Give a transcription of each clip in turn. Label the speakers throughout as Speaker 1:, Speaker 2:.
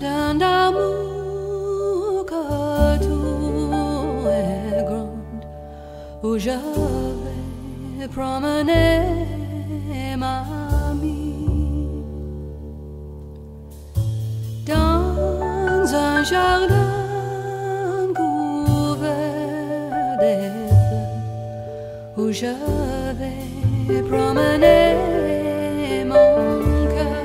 Speaker 1: d'un amour que tout est grand, où je vais promener ma vie dans un jardin couvert des fleurs, où je vais promener mon cœur.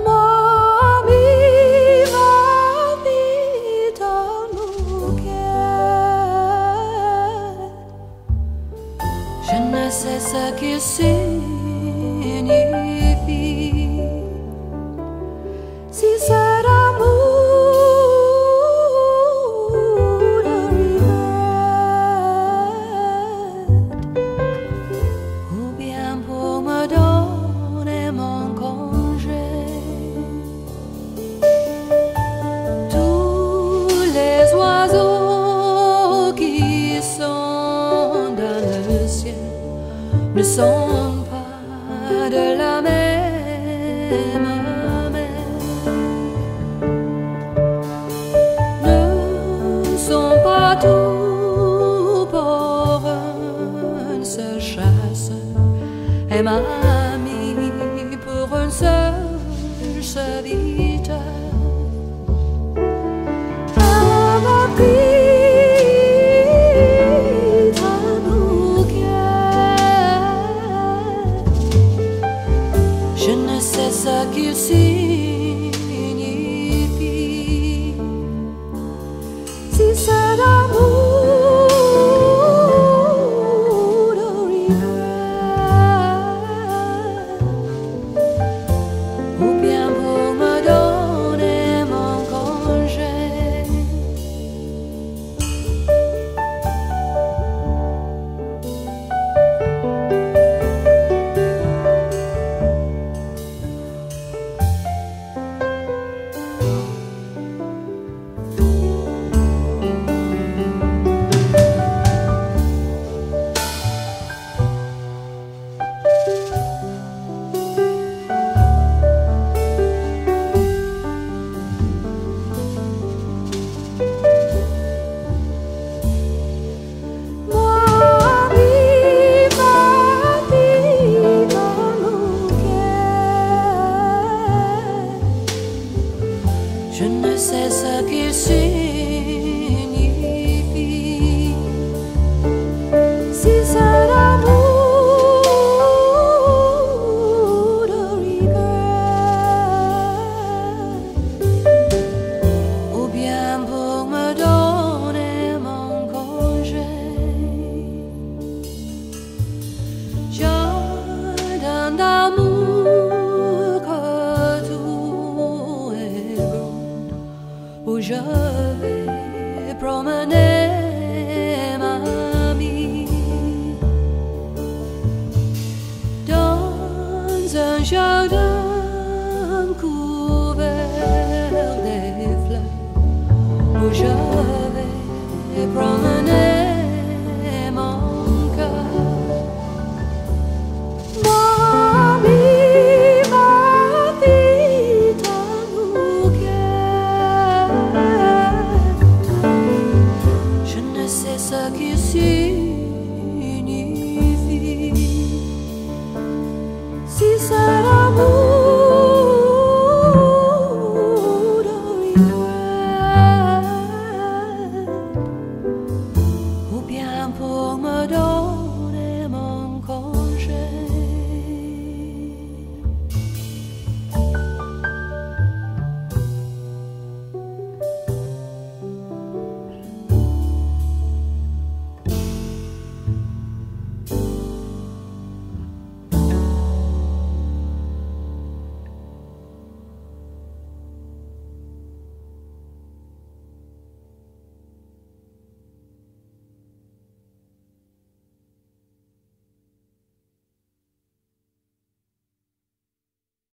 Speaker 1: Ma vie dans mon cœur. Je ne sais ce qu'il signifie, si c'est l'amour de regret, ou bien pour me donner mon congé. Tous les oiseaux qui sont dans le ciel ne sont pas de la même mer, ne sont pas tous pour un seul chasseur, et ma amie pour un seul serviteur. Ma vie dans mon cœur. Je ne sais ce qu'il signifie, si c'est l'amour de regret, ou bien pour me donner mon congé. Je ne sais ce qu'il signifie, si c'est l'amour de regret, ou bien pour me donner mon congé. Jardin d'amour que tout est grand, où je vais promener ma vie dans un jardin couvert des fleurs, où je vais promener mon cœur. Ma vie dans mon cœur. Je ne sais ce qu'il signifie, si c'est